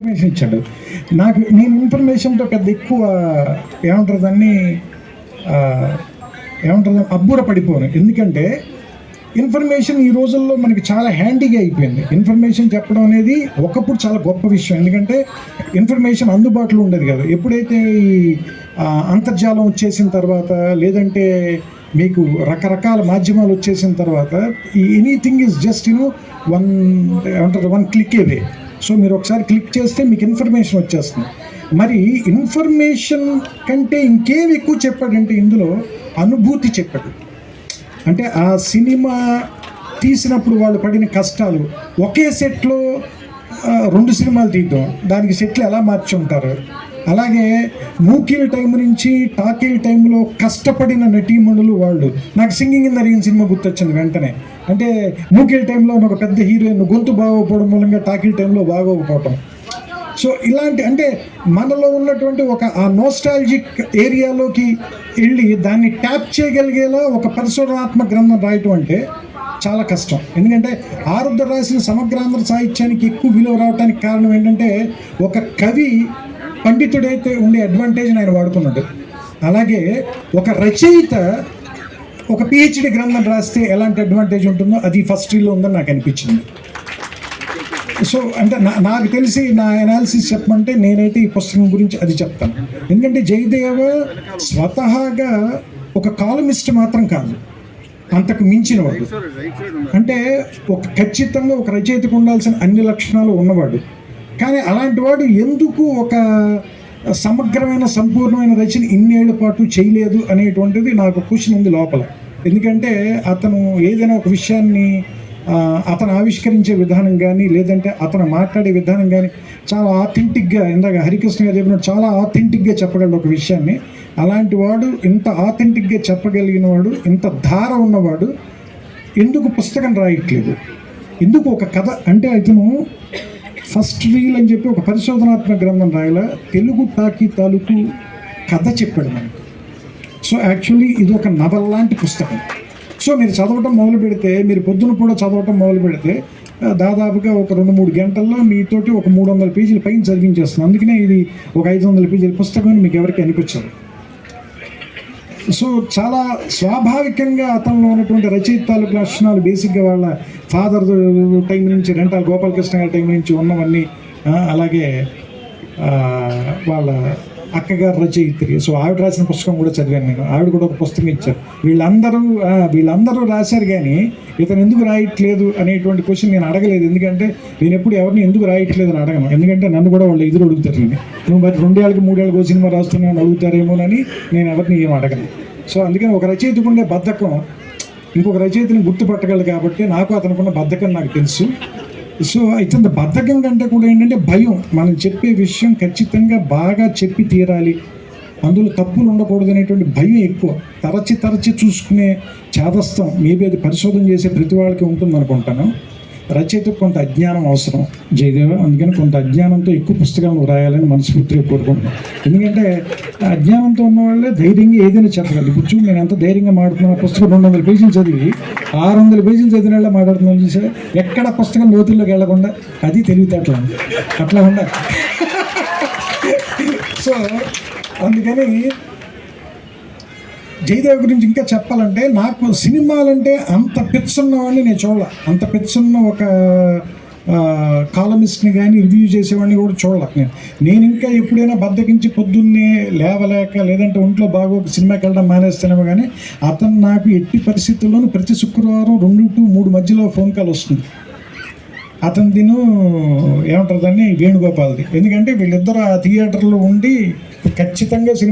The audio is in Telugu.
ఇన్ఫర్మేషన్ ఇచ్చాడు. నాకు నేను ఇన్ఫర్మేషన్తో పెద్ద ఎక్కువ ఏమంటారు దాన్ని ఏమంటారు అబ్బుర పడిపోను. ఎందుకంటే ఇన్ఫర్మేషన్ ఈ రోజుల్లో మనకి చాలా హ్యాండీగా అయిపోయింది. ఇన్ఫర్మేషన్ చెప్పడం అనేది ఒకప్పుడు చాలా గొప్ప విషయం. ఎందుకంటే ఇన్ఫర్మేషన్ అందుబాటులో ఉండేది కదా. ఎప్పుడైతే ఈ అంతర్జాలం వచ్చేసిన తర్వాత, లేదంటే మీకు రకరకాల మాధ్యమాలు వచ్చేసిన తర్వాత, ఈ ఎనీథింగ్ ఈజ్ జస్ట్ వన్ ఏమంటారు వన్ క్లిక్ అవే. సో మీరు ఒకసారి క్లిక్ చేస్తే మీకు ఇన్ఫర్మేషన్ వచ్చేస్తుంది. మరి ఇన్ఫర్మేషన్ కంటే ఇంకేం ఎక్కువ చెప్పాడంటే ఇందులో అనుభూతి చెప్పాడు. అంటే ఆ సినిమా తీసినప్పుడు వాళ్ళు పడిన కష్టాలు, ఒకే సెట్లో 2 సినిమాలు తీద్దాం, దానికి సెట్లు ఎలా మార్చి ఉంటారు. అలాగే మూకీల టైం నుంచి టాకీల టైంలో కష్టపడిన నటీమణులు వాళ్ళు. నాకు singing in the rain cinema గుర్తొచ్చింది వెంటనే. అంటే మూకీల టైంలో ఒక పెద్ద హీరోయిన్ గొంతు బాగోకపోవడం మూలంగా టాకీల టైంలో బాగోకపోవటం. సో ఇలాంటి అంటే మనలో ఉన్నటువంటి ఒక ఆ నోస్టాలజిక్ ఏరియాలోకి వెళ్ళి దాన్ని ట్యాప్ చేయగలిగేలా ఒక పరిశోధనాత్మక గ్రంథం రాయటం అంటే చాలా కష్టం. ఎందుకంటే ఆరుద్ర రాసిన సమగ్రాంధ్ర సాహిత్యానికి ఎక్కువ విలువ రావడానికి కారణం ఏంటంటే, ఒక కవి పండితుడైతే ఉండే అడ్వాంటేజ్ని ఆయన వాడుకున్నాడు. అలాగే ఒక రచయిత ఒక పిహెచ్డి గ్రంథం రాస్తే ఎలాంటి అడ్వాంటేజ్ ఉంటుందో అది ఫస్ట్ రీల్లో ఉందని నాకు అనిపించింది. సో అంటే నాకు తెలిసి నా అనాలిసిస్ చెప్పమంటే నేనైతే ఈ పుస్తకం గురించి అది చెప్తాను. ఎందుకంటే జయదేవ స్వతహాగా ఒక కాలమిస్ట్ మాత్రం కాదు, అంతకు మించిన వాడు. అంటే ఖచ్చితంగా ఒక రచయితకు ఉండాల్సిన అన్ని లక్షణాలు ఉన్నవాడు. కానీ అలాంటి వాడు ఎందుకు ఒక సమగ్రమైన సంపూర్ణమైన రచన ఇన్నేళ్ల పాటు చేయలేదు అనేటువంటిది నాకు క్వశ్చన్ ఉంది లోపల. ఎందుకంటే అతను ఏదైనా ఒక విషయాన్ని అతను ఆవిష్కరించే విధానం కానీ, లేదంటే అతను మాట్లాడే విధానం కానీ చాలా ఆథెంటిక్గా, ఇందాక హరికృష్ణ గారు చెప్పినట్టు చాలా ఆథెంటిక్గా చెప్పగలడు ఒక విషయాన్ని. అలాంటి వాడు, ఇంత ఆథెంటిక్గా చెప్పగలిగిన వాడు, ఇంత ధార ఉన్నవాడు ఎందుకు పుస్తకం రాయట్లేదు? ఎందుకు ఒక కథ అంటే అతను ఫస్ట్ రీల్ అని చెప్పి ఒక పరిశోధనాత్మక గ్రంథం రాయాల, తెలుగు టాకీ తాలూకు కథ చెప్పాడు మనకి. సో యాక్చువల్లీ ఇది ఒక నవల్ లాంటి పుస్తకం. సో మీరు చదవటం మొదలు పెడితే, మీరు పొద్దున కూడా చదవటం మొదలు పెడితే దాదాపుగా ఒక 2-3 గంటల్లో మీతోటి ఒక 300 పేజీల పైన చదివించేస్తుంది. అందుకనే ఇది ఒక 500 పేజీల పుస్తకం అని మీకు ఎవరికి అనిపించదు. సో చాలా స్వాభావికంగా అతనిలో ఉన్నటువంటి రచయిత తాలూకు లక్షణాలు బేసిక్గా వాళ్ళ ఫాదర్ టైం నుంచి, రెంటాల గోపాలకృష్ణ గారి టైం నుంచి ఉన్నవన్నీ, అలాగే వాళ్ళ అక్కగారు రచయిత్రి. సో ఆవిడ రాసిన పుస్తకం కూడా చదివాను నేను. ఆవిడ కూడా ఒక పుస్తకం ఇచ్చారు. వీళ్ళందరూ రాశారు, కానీ ఇతను ఎందుకు రాయట్లేదు అనేటువంటి క్వశ్చన్ నేను అడగలేదు. ఎందుకంటే నేను ఎప్పుడు ఎవరిని ఎందుకు రాయట్లేదు అని అడగను. ఎందుకంటే నన్ను కూడా వాళ్ళు ఎదురు అడుగుతారు. నువ్వు మరి 2 ఏళ్ళకి 3 ఏళ్ళకి సినిమా రాస్తున్నావు అడుగుతారేమోనని నేను ఎవరిని ఏం అడగను. సో అందుకని ఒక రచయితకు ఉండే బద్ధకం ఇంకొక రచయితని గుర్తుపట్టగలదు. కాబట్టి నాకు అతనుకున్న బద్ధకం నాకు తెలుసు. సో అయితే బద్ధకం కంటే కూడా ఏంటంటే భయం. మనం చెప్పే విషయం ఖచ్చితంగా బాగా చెప్పి తీరాలి, అందులో తప్పులు ఉండకూడదు అనేటువంటి భయం ఎక్కువ. తరచి చూసుకునే చేదస్తం మేబీ అది పరిశోధన చేసే ప్రతి వాళ్ళకి ఉంటుంది అనుకుంటాను. రచయితకు కొంత అజ్ఞానం అవసరం జయదేవ. అందుకని కొంత అజ్ఞానంతో ఎక్కువ పుస్తకాలు రాయాలని మనస్ఫూర్తిగా కోరుకుంటున్నాను. ఎందుకంటే అజ్ఞానంతో ఉన్న వాళ్ళే ధైర్యంగా ఏదైనా చెప్పగలరు. ఇప్పుడు చూడు, నేను ఎంత ధైర్యంగా మాట్లాడుతున్నా. పుస్తకం 200 పేజీలు చదివి 600 పేజీలు చదివిన వాళ్ళ మాట్లాడుతున్నాను చూసారా. ఎక్కడ పుస్తకం లోతుల్లోకి వెళ్లకుండా, అది తెలివితేటలు అట్లా ఉండాలి. సో అందుకని జయదేవ్ గురించి ఇంకా చెప్పాలంటే, నాకు సినిమాలంటే అంత పిచ్చున్న వాడిని నేను చూడాల. అంత పిచ్చున్న ఒక కాలమిస్ట్ని కానీ రివ్యూ చేసేవాడిని కూడా చూడాల. నేను ఇంకా ఎప్పుడైనా బద్దకించి పొద్దున్నే లేవలేక, లేదంటే ఒంట్లో బాగోక సినిమాకి వెళ్ళడం మానేస్తానేమో, కానీ అతను నాకు ఎట్టి పరిస్థితుల్లోనూ ప్రతి శుక్రవారం 2-3 మధ్యలో ఫోన్ కాల్ వస్తుంది. అతను ఏమంటారు దాన్ని, వేణుగోపాల్ది. ఎందుకంటే వీళ్ళిద్దరు ఆ థియేటర్లో ఉండి ఖచ్చితంగా సినిమా